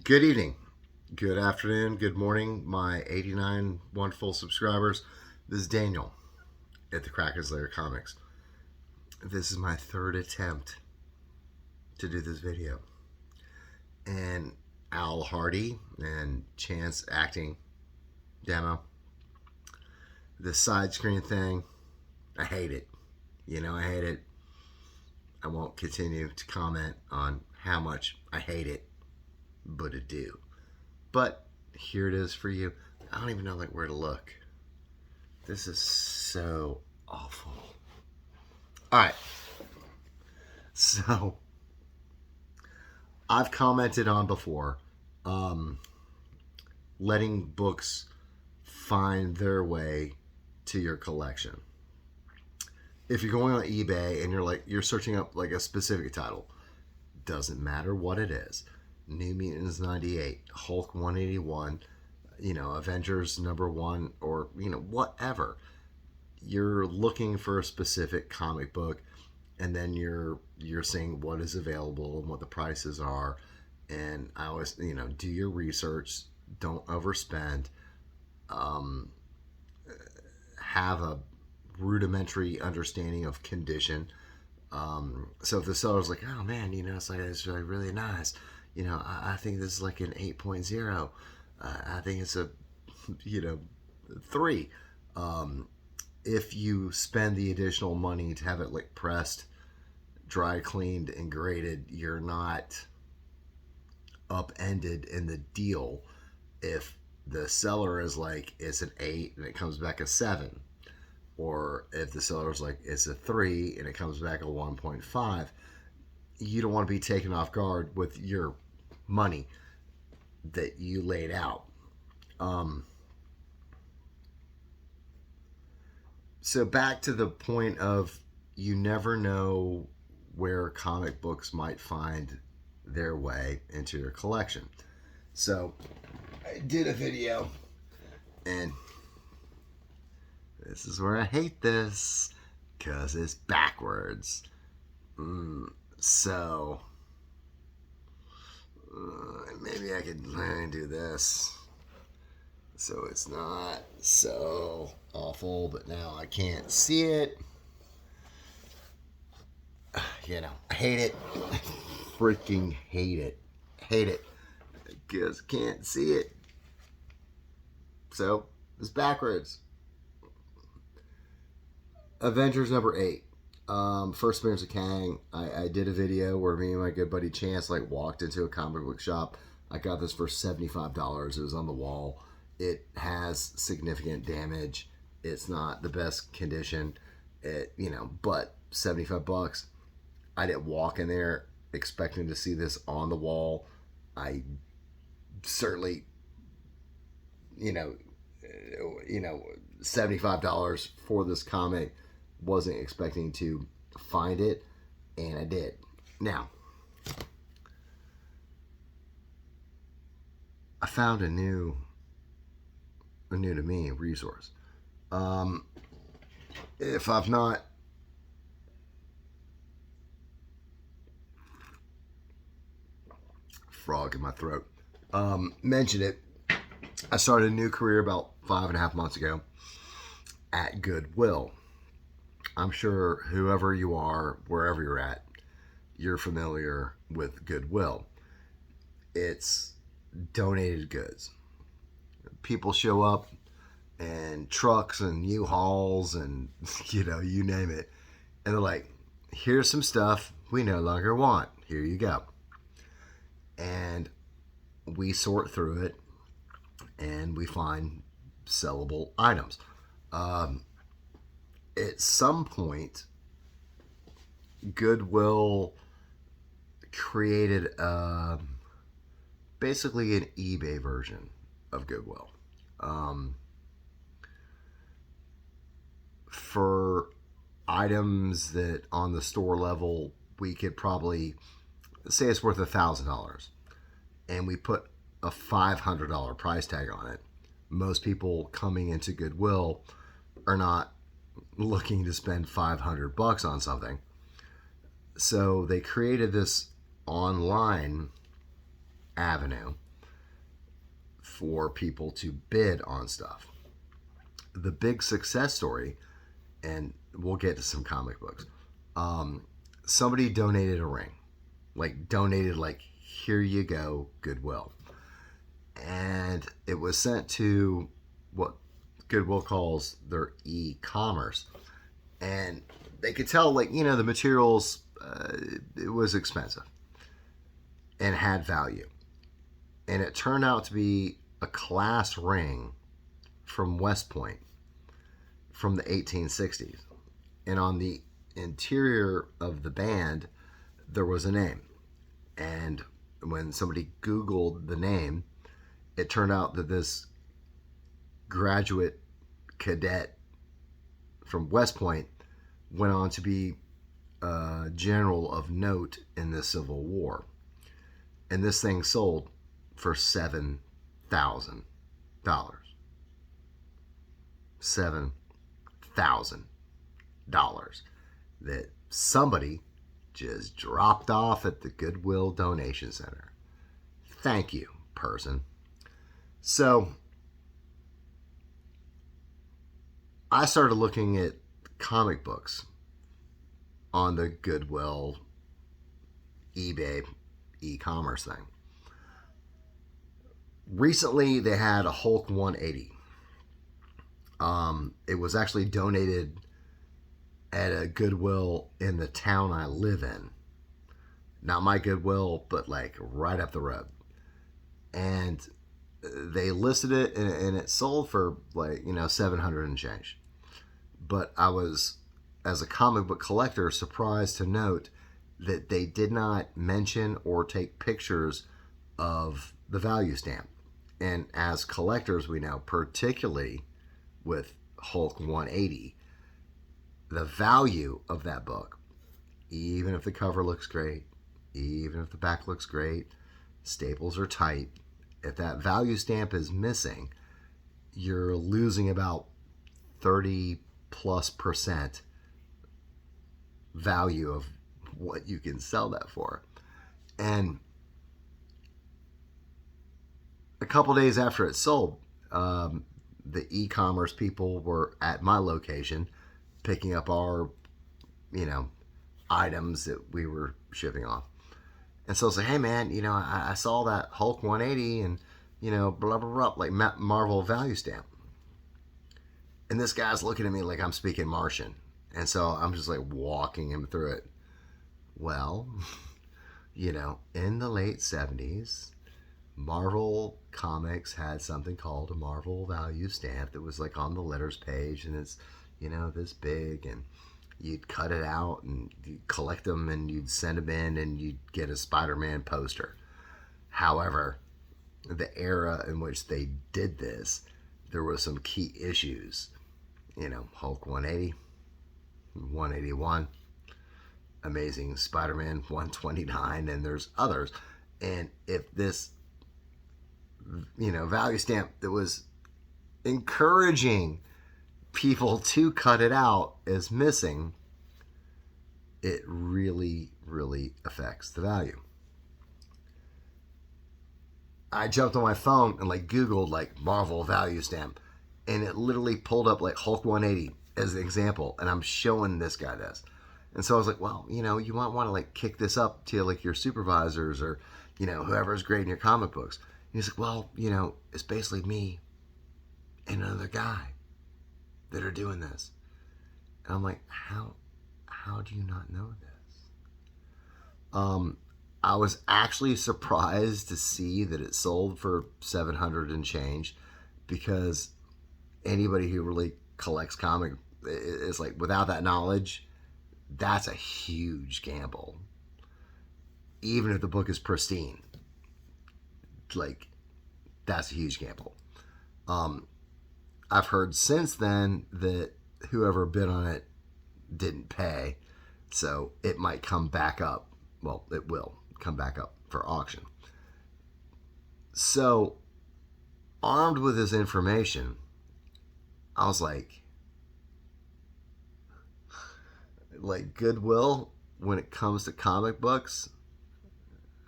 Good evening, good afternoon, good morning, my 89 wonderful subscribers. This is Daniel at the Krakens Lair Comics. This is my third attempt to do this video. And Al Hardy and Chance acting demo, the side screen thing, I hate it. I hate it. I won't continue to comment on how much I hate it, but I do. But here it is for you. I don't even know where to look. This is so awful. All right. So I've commented on before, letting books find their way to your collection. If you're going on eBay and you're searching up a specific title, doesn't matter what it is. New Mutants 98, Hulk 181, Avengers #1, or whatever. You're looking for a specific comic book, and then you're seeing what is available and what the prices are. And I always do your research. Don't overspend. Have a rudimentary understanding of condition. So if the seller's like, oh man, it's really nice. I think this is an 8.0. I think it's a 3. If you spend the additional money to have it pressed, dry cleaned, and graded, you're not upended in the deal. If the seller is it's an 8 and it comes back a 7, or if the seller's it's a 3 and it comes back a 1.5, you don't want to be taken off guard with your money that you laid out. So back to the point of, you never know where comic books might find their way into your collection. So I did a video, and this is where I hate this, because it's backwards. So maybe I could do this so it's not so awful, but now I can't see it. I hate it. I freaking hate it. Hate it. Because I can't see it. So it's backwards. Avengers #8. First appearance of Kang. I did a video where me and my good buddy Chance walked into a comic book shop. I got this for $75. It was on the wall. It has significant damage. It's not the best condition. But $75. I didn't walk in there expecting to see this on the wall. I certainly, $75 for this comic, wasn't expecting to find it, and I did. Now, I found a new to me resource. If I've not frog in my throat mentioned it, I started a new career about 5.5 months ago at Goodwill. I'm sure whoever you are, wherever you're at, you're familiar with Goodwill. It's donated goods. People show up and trucks and U-Hauls and you name it, and they're like, here's some stuff we no longer want, here you go. And we sort through it and we find sellable items. At some point, Goodwill created basically an eBay version of Goodwill. For items that on the store level we could probably say it's worth $1,000, and we put a $500 price tag on it. Most people coming into Goodwill are not looking to spend $500 on something. So they created this online avenue for people to bid on stuff. The big success story, and we'll get to some comic books. Somebody donated a ring, like here you go, Goodwill, and it was sent to what Goodwill calls their e-commerce, and they could tell, the materials, it was expensive and had value, and it turned out to be a class ring from West Point from the 1860s, and on the interior of the band there was a name, and when somebody Googled the name, it turned out that this graduate cadet from West Point went on to be a general of note in the Civil War. And this thing sold for $7,000. $7,000 that somebody just dropped off at the Goodwill Donation Center. Thank you, person. So I started looking at comic books on the Goodwill, eBay, e-commerce thing. Recently, they had a Hulk 180. It was actually donated at a Goodwill in the town I live in. Not my Goodwill, but right up the road. And they listed it, and it sold for $700 and change. But I was, as a comic book collector, surprised to note that they did not mention or take pictures of the value stamp. And as collectors, we know, particularly with Hulk 180, the value of that book, even if the cover looks great, even if the back looks great, staples are tight, if that value stamp is missing, you're losing about 30+% value of what you can sell that for. And a couple days after it sold, the e-commerce people were at my location picking up our, items that we were shipping off. And so I was like, hey man, I saw that Hulk 180 and, blah, blah, blah, like Marvel value stamp. And this guy's looking at me like I'm speaking Martian. And so I'm just walking him through it. Well, in the late 70s, Marvel Comics had something called a Marvel value stamp that was on the letters page, and it's, this big, and you'd cut it out and you'd collect them and you'd send them in and you'd get a Spider-Man poster. However, the era in which they did this, there were some key issues. Hulk 180, 181, Amazing Spider-Man 129, and there's others. And if this, value stamp that was encouraging people to cut it out is missing, it really, really affects the value. I jumped on my phone and Googled Marvel value stamp, and it literally pulled up Hulk 180 as an example, and I'm showing this guy this. And so I was like, well, you might want to kick this up to your supervisors or, whoever's grading your comic books. And he's like, well, it's basically me and another guy that are doing this. And I'm like, how do you not know this? I was actually surprised to see that it sold for $700 and change, because anybody who really collects comic is without that knowledge, that's a huge gamble. Even if the book is pristine, that's a huge gamble. I've heard since then that whoever bid on it didn't pay, so it might come back up. Well, it will come back up for auction. So, armed with this information, I was Goodwill, when it comes to comic books,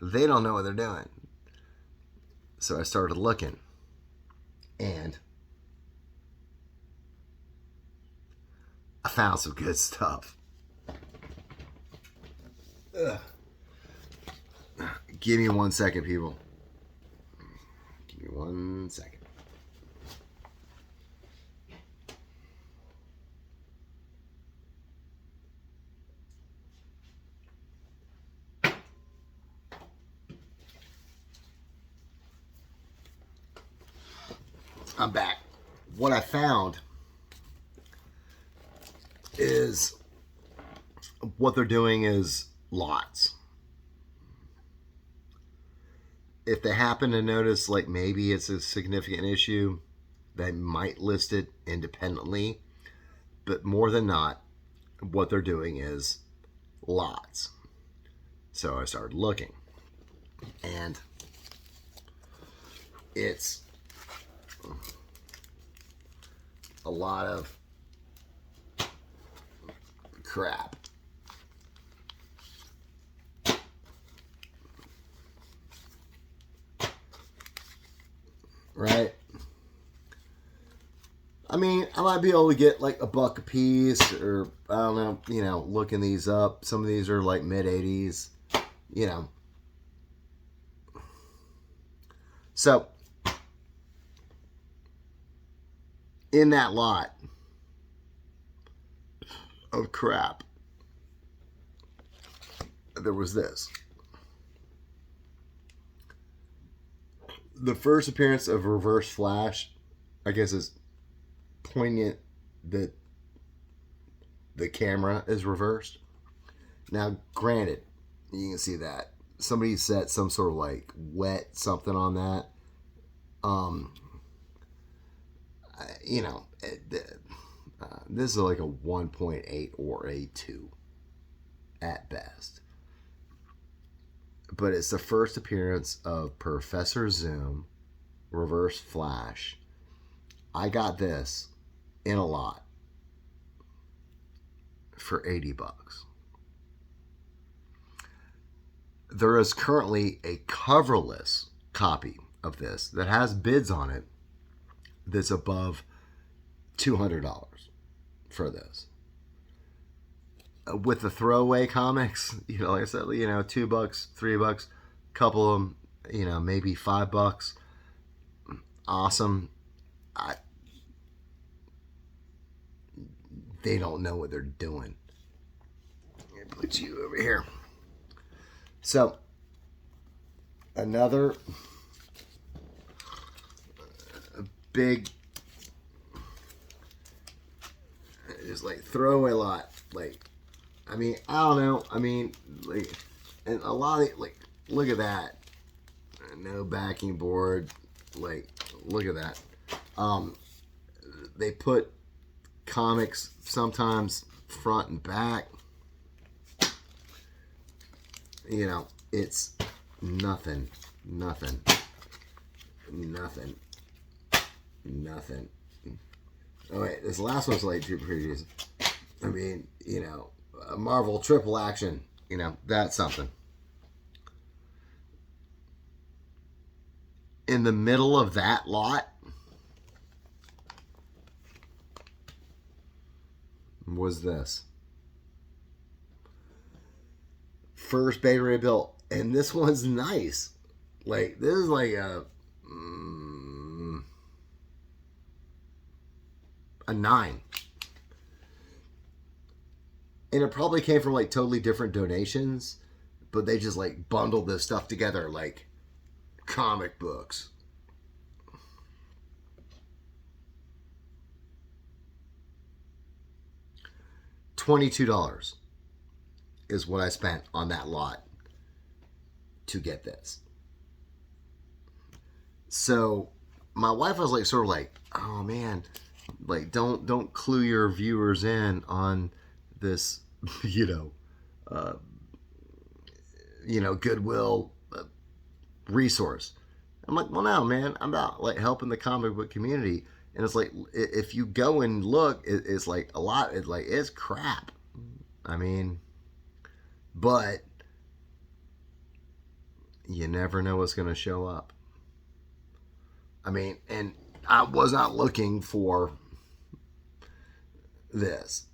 they don't know what they're doing. So I started looking. And I found some good stuff. Ugh. Give me 1 second, people. Give me 1 second. I'm back. What I found is what they're doing is lots. If they happen to notice, like, maybe it's a significant issue, they might list it independently. But more than not, what they're doing is lots. So I started looking. And it's a lot of crap. Right? I mean, I might be able to get like $1 a piece, or I don't know, looking these up. Some of these are like mid-80s, So, in that lot of crap, there was this. The first appearance of Reverse Flash, I guess, is poignant that the camera is reversed. Now, granted, you can see that somebody set some sort of like wet something on that. This is like a 1.8 or a 2 at best. But it's the first appearance of Professor Zoom, Reverse Flash. I got this in a lot for $80. There is currently a coverless copy of this that has bids on it that's above $200 for this. With the throwaway comics, like I said, $2, $3, couple of them, maybe $5. Awesome. They don't know what they're doing. I'm gonna put you over here. So, another big, just like throwaway lot. Like, I don't know. And a lot of look at that. No backing board. Look at that. They put comics sometimes front and back. It's nothing. Oh wait, this last one's like two previews. A Marvel triple action. That's something. In the middle of that lot was this. First Bay Area built. And this one's nice. This is like a 9. And it probably came from totally different donations, but they just bundled this stuff together like comic books. $22 is what I spent on that lot to get this. So my wife was oh man, don't clue your viewers in on this, goodwill resource. I'm like, well, no, man, I'm about helping the comic book community. And it's if you go and look, it's a lot. It's crap. But you never know what's going to show up. And I was not looking for this.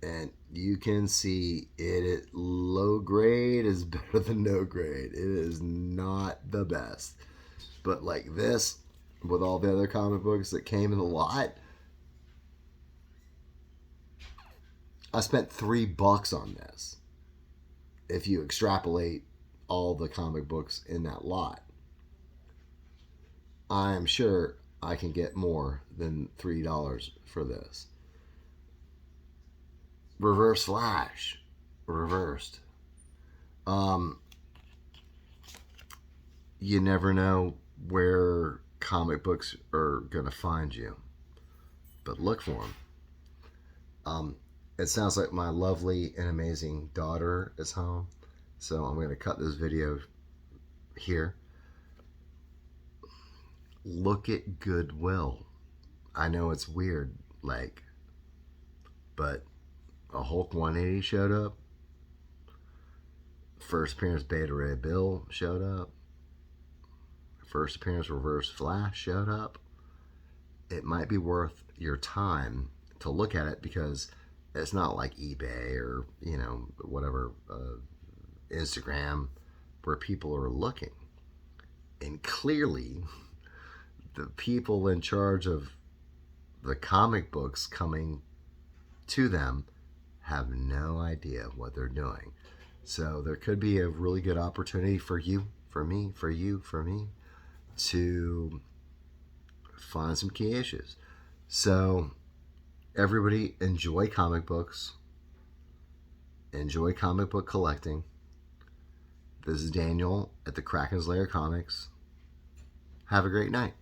And you can see it at low grade is better than no grade. It is not the best. But like this, with all the other comic books that came in the lot, I spent $3 on this. If you extrapolate all the comic books in that lot, I am sure I can get more than $3 for this. Reverse Flash, reversed. You never know where comic books are gonna find you, but look for them. It sounds like my lovely and amazing daughter is home, so I'm gonna cut this video here. Look at Goodwill. I know it's weird, like, but a Hulk 180 showed up. First appearance Beta Ray Bill showed up. First appearance Reverse Flash showed up. It might be worth your time to look at it because it's not like eBay or, you know, whatever, Instagram, where people are looking. And clearly, the people in charge of the comic books coming to them have no idea what they're doing. So there could be a really good opportunity for you, for me, for you, for me, to find some key issues. So everybody enjoy comic books. Enjoy comic book collecting. This is Daniel at the Krakens Lair Comics. Have a great night.